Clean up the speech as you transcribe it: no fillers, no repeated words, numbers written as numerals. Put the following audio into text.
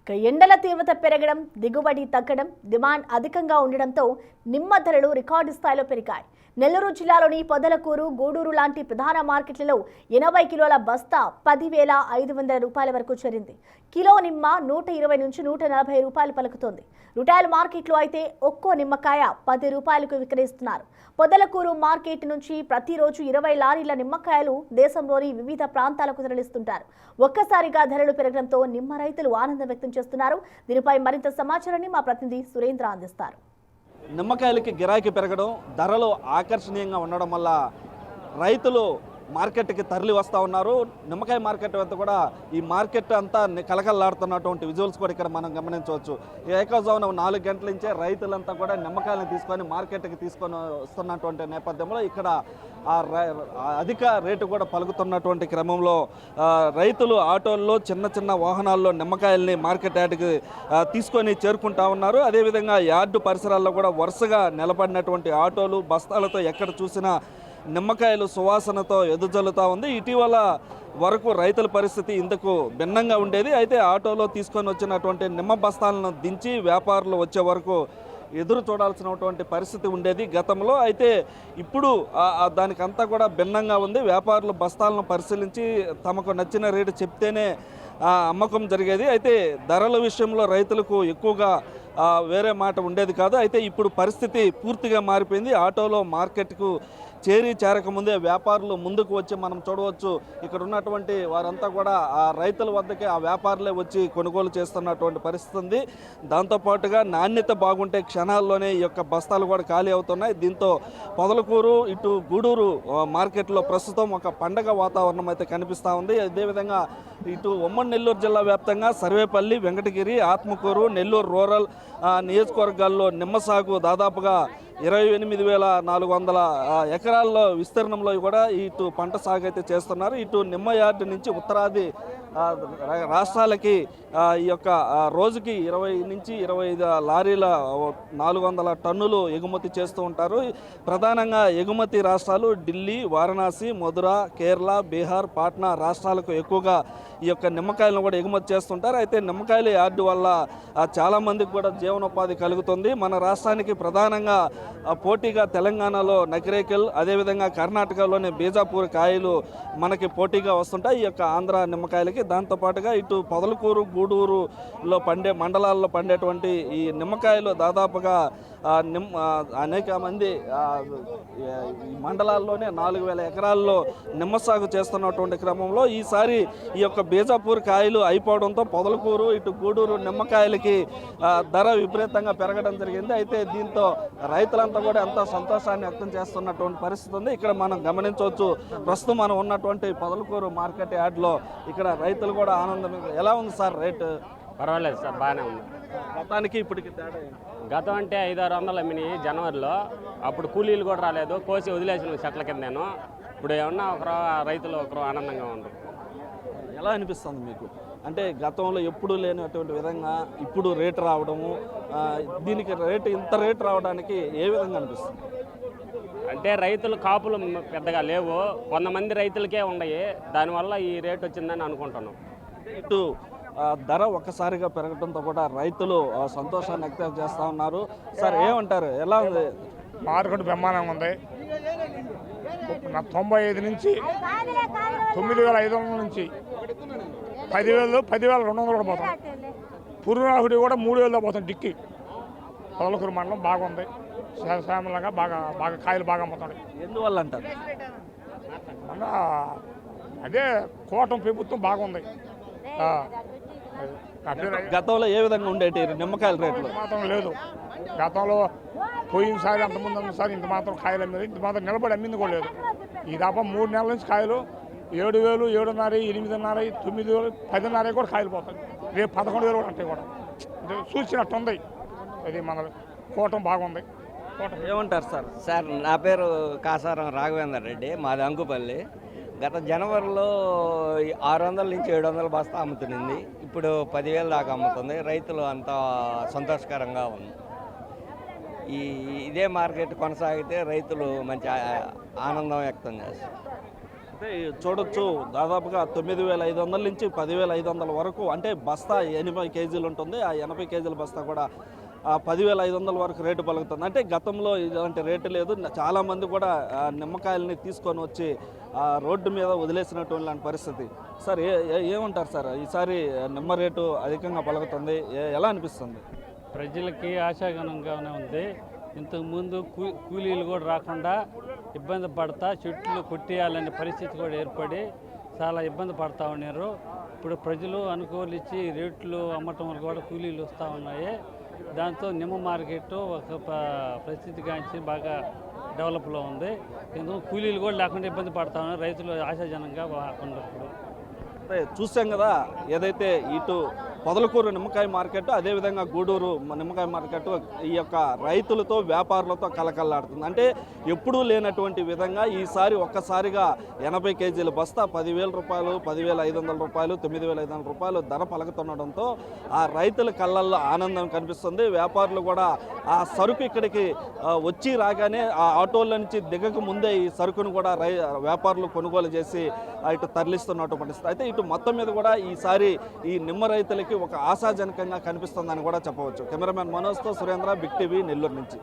ఎండల తీవ్రత పెరగడం, దిగుబడి తగ్గడం, డిమాండ్ అధికంగా ఉండడంతో నిమ్మ ధరలు రికార్డు స్థాయిలో పెరిగాయి. నెల్లూరు జిల్లాలోని పొదలకూరు, గూడూరు లాంటి ప్రధాన మార్కెట్లలో 80 కిలోల బస్తా 10,500 రూపాయల వరకు చేరింది. కిలో నిమ్మ 120 నుంచి 140 రూపాయలు పలుకుతోంది. రిటైల్ మార్కెట్లో అయితే ఒక్కో నిమ్మకాయ 10 రూపాయలకు విక్రయిస్తున్నారు. పొదలకూరు మార్కెట్ నుంచి ప్రతిరోజు 20 లారీల నిమ్మకాయలు దేశంలోని వివిధ ప్రాంతాలకు తరలిస్తుంటారు. ఒక్కసారిగా ధరలు పెరగడంతో నిమ్మ రైతులు ఆనందం వ్యక్తం చేస్తున్నారు. దీనిపై మరింత సమాచారాన్ని మా ప్రతినిధి సురేంద్ర అందిస్తారు. నిమ్మకాయలకి గిరాకీ పెరగడం, ధరలు ఆకర్షణీయంగా ఉండడం వల్ల రైతులు మార్కెట్కి తరలి వస్తూ ఉన్నారు. నిమ్మకాయ మార్కెట్ అంతా కూడా ఈ మార్కెట్ అంతా కలకలలాడుతున్నటువంటి విజువల్స్ కూడా ఇక్కడ మనం గమనించవచ్చు. ఏకజామున 4 గంటల నుంచే రైతులంతా కూడా నిమ్మకాయలను తీసుకొని మార్కెట్కి తీసుకొని వస్తున్నటువంటి నేపథ్యంలో ఇక్కడ అధిక రేటు కూడా పలుకుతున్నటువంటి క్రమంలో రైతులు ఆటోల్లో, చిన్న చిన్న వాహనాల్లో నిమ్మకాయల్ని మార్కెట్ యార్డ్కి తీసుకొని చేరుకుంటా ఉన్నారు. అదేవిధంగా యార్డు పరిసరాల్లో కూడా వరుసగా నిలబడినటువంటి ఆటోలు, బస్తాలతో ఎక్కడ చూసినా నిమ్మకాయలు సువాసనతో ఎదుజల్లుతూ ఉంది. ఇటీవల వరకు రైతుల పరిస్థితి ఇందుకు భిన్నంగా ఉండేది. అయితే ఆటోలో తీసుకొని వచ్చినటువంటి నిమ్మ బస్తాలను దించి వ్యాపారులు వచ్చే వరకు ఎదురు చూడాల్సినటువంటి పరిస్థితి ఉండేది గతంలో. అయితే ఇప్పుడు దానికంతా కూడా భిన్నంగా ఉంది. వ్యాపారులు బస్తాలను పరిశీలించి తమకు నచ్చిన రేటు చెప్తేనే అమ్మకం జరిగేది. అయితే ధరల విషయంలో రైతులకు ఎక్కువగా వేరే మాట ఉండేది కాదు. అయితే ఇప్పుడు పరిస్థితి పూర్తిగా మారిపోయింది. ఆటోలో మార్కెట్కు చేరకముందే వ్యాపారులు ముందుకు వచ్చి మనం చూడవచ్చు. ఇక్కడ ఉన్నటువంటి వారంతా కూడా ఆ రైతుల వద్దకే ఆ వ్యాపారులే వచ్చి కొనుగోలు చేస్తున్నటువంటి పరిస్థితి ఉంది. దాంతోపాటుగా నాణ్యత బాగుంటే క్షణాల్లోనే ఈ యొక్క బస్తాలు కూడా ఖాళీ అవుతున్నాయి. దీంతో పొదలకూరు, ఇటు గూడూరు మార్కెట్లో ప్రస్తుతం ఒక పండగ వాతావరణం అయితే కనిపిస్తూ ఉంది. అదేవిధంగా ఇటు ఉమ్మడి నెల్లూరు జిల్లా వ్యాప్తంగా సర్వేపల్లి, వెంకటగిరి, ఆత్మకూరు, నెల్లూరు రూరల్ నియోజకవర్గాల్లో నిమ్మ సాగు దాదాపుగా 28,400 ఎకరాల్లో విస్తీర్ణంలో కూడా ఇటు పంట సాగు అయితే చేస్తున్నారు. ఇటు నిమ్మ యార్డు నుంచి ఉత్తరాది రాష్ట్రాలకి ఈ యొక్క రోజుకి 20 నుంచి 25 లారీల 400 టన్నులు ఎగుమతి చేస్తూ ఉంటారు. ప్రధానంగా ఎగుమతి రాష్ట్రాలు ఢిల్లీ, వారణాసి, మధుర, కేరళ, బీహార్, పాట్నా రాష్ట్రాలకు ఎక్కువగా ఈ యొక్క నిమ్మకాయలను కూడా ఎగుమతి చేస్తుంటారు. అయితే నిమ్మకాయల యార్డు వల్ల చాలామందికి కూడా జీవనోపాధి కలుగుతుంది. మన రాష్ట్రానికి ప్రధానంగా పోటీగా తెలంగాణలో నకిరేకల్, అదేవిధంగా కర్ణాటకలోని బీజాపూర్ కాయలు మనకి పోటీగా వస్తుంటాయి ఈ యొక్క ఆంధ్ర నిమ్మకాయలకి. దాంతోపాటుగా ఇటు పొదలకూరు, గూడూరులో మండలాల్లో పండేటువంటి ఈ నిమ్మకాయలు దాదాపుగా అనేక మంది ఈ మండలాల్లోనే 4,000 ఎకరాల్లో నిమ్మ సాగు చేస్తున్నటువంటి క్రమంలో ఈసారి ఈ యొక్క బీజాపూర్ కాయలు అయిపోవడంతో పొదలకూరు, ఇటు గూడూరు నిమ్మకాయలకి ధర విపరీతంగా పెరగడం జరిగింది. అయితే దీంతో రైతులంతా కూడా ఎంతో సంతోషాన్ని వ్యక్తం చేస్తున్నటువంటి పరిస్థితి ఉంది. ఇక్కడ మనం గమనించవచ్చు. ప్రస్తుతం మనం ఉన్నటువంటి పొదలకూరు మార్కెట్ యార్డ్లో ఇక్కడ రైతులు కూడా ఆనందం. ఎలా ఉంది సార్ రేటు? పర్వాలేదు సార్, బాగానే ఉంది. గతానికి ఇప్పటికి తేడా? గతం అంటే 500-600 అమ్మినాయి జనవరిలో. అప్పుడు కూలీలు కూడా రాలేదు, కోసి వదిలేసిన చెట్ల కింద. నేను ఇప్పుడు ఏమన్నా ఒకరు రైతులు ఒకరు ఆనందంగా ఉండరు. ఎలా అనిపిస్తుంది మీకు? అంటే గతంలో ఎప్పుడూ లేనటువంటి విధంగా ఇప్పుడు రేటు రావడము, దీనికి ఇంత రేటు రావడానికి ఏ విధంగా అనిపిస్తుంది? అంటే రైతులు కాపులు పెద్దగా లేవు, కొంతమంది రైతులకే ఉన్నాయి. దానివల్ల ఈ రేటు వచ్చిందని అనుకుంటున్నాం. ఇటు ధర ఒక్కసారిగా పెరగడంతో కూడా రైతులు సంతోషాన్ని వ్యక్తం చేస్తూ ఉన్నారు. సార్ ఏమంటారు? ఎలా ఉంది మార్కెట్? బ్రహ్మాండంగా ఉంది. 95 నుంచి 9,500 నుంచి 10,200 కూడా పోతాం. పురునాహుడి కూడా 3,000 పోతాం. డిక్కి పొదలకూరు మండలం బాగుంది. శ్యామలంగా బాగా కాయలు బాగా అమ్ముతాయి. ఎందువల్ల అంటారు? మన అదే కూటమి ప్రభుత్వం బాగుంది. గతంలో ఏ విధంగా ఉండేటి నిమ్మకాయల రేట్లు? మాత్రం లేదు. గతంలో పోయినసారి అంతకుముందు అన్నసారి ఇంత మాత్రం కాయలు అమ్మేది, ఇంత మాత్రం నిలబడి అమ్మింది కూడా లేదు. ఈ తప్ప 3 నెలల నుంచి కాయలు 7,000, 7,500, 8,500, 9,000, 10,500 కూడా కాయలు పోతాయి. రేపు 11,000 కూడా ఉంటాయి. కూడా చూసినట్టు ఉంది. అది మన కూటమి బాగుంది. ఏమంటారు సార్? సార్ నా పేరు కాసారం రాఘవేందర్ రెడ్డి, మాది అంకుపల్లి. గత జనవరిలో 600 నుంచి 700 బస్తా అమ్ముతుంది. ఇప్పుడు 10,000 దాకా అమ్ముతుంది. రైతులు అంతా సంతోషకరంగా ఉంది. ఇదే మార్కెట్ కొనసాగితే రైతులు మంచి ఆనందం వ్యక్తం చేస్తారు. అంటే చూడొచ్చు దాదాపుగా 9,500 నుంచి 10,500 వరకు, అంటే బస్తా 80 కేజీలు ఉంటుంది. ఆ 80 కేజీల బస్తా కూడా 10,500 వరకు రేటు పలుకుతుంది. అంటే గతంలో ఇలాంటి రేటు లేదు. చాలామంది కూడా నిమ్మకాయలని తీసుకొని వచ్చి రోడ్డు మీద వదిలేసినటువంటి పరిస్థితి. సార్ ఏమంటారు సార్, ఈసారి నిమ్మ రేటు అధికంగా పలుకుతుంది, ఎలా అనిపిస్తుంది? ప్రజలకి ఆశాజనకంగానే ఉంది. ఇంతకుముందు కూలీలు కూడా రాకుండా ఇబ్బంది పడతా చెట్లు కొట్టేయాలనే పరిస్థితి కూడా ఏర్పడి చాలా ఇబ్బంది పడతా ఉన్నారు. ఇప్పుడు ప్రజలు అనుకూలించి రేట్లు అమ్మటం వల్ల కూడా కూలీలు వస్తూ ఉన్నాయి. దాంతో నిమ్మ మార్కెట్ ఒక పరిస్థితిగాంచి బాగా డెవలప్లో ఉంది. ఎందుకు కూలీలు కూడా లేకుండా ఇబ్బంది పడతా ఉన్నారు. రైతులు ఆశాజనంగా ఉన్నప్పుడు చూసాం కదా, ఏదైతే ఇటు పొదలకూరు నిమ్మకాయ మార్కెట్, అదేవిధంగా గూడూరు నిమ్మకాయ మార్కెట్ ఈ యొక్క రైతులతో వ్యాపారులతో కలకల్లాడుతుంది. అంటే ఎప్పుడూ లేనటువంటి విధంగా ఈసారి ఒక్కసారిగా 80 కేజీల బస్తా 10,000 రూపాయలు, 10,500 రూపాయలు, 9,500 రూపాయలు ధర పలుకుతుండడంతో ఆ రైతుల కళ్ళల్లో ఆనందం కనిపిస్తుంది. వ్యాపారులు కూడా ఆ సరుకు ఇక్కడికి వచ్చి రాగానే ఆ ఆటోల నుంచి దిగక ముందే ఈ సరుకును కూడా వ్యాపారులు కొనుగోలు చేసి ఇటు తరలిస్తున్నట్టు పరిస్థితి. అయితే ఇటు మొత్తం మీద కూడా ఈసారి ఈ నిమ్మ రైతులకి ఒక ఆశాజనకంగా కనిపిస్తుందని కూడా చెప్పవచ్చు. కెమెరామెన్ మనోజ్తో సురేంద్ర, బిగ్ టీవీ, నెల్లూరు నుంచి.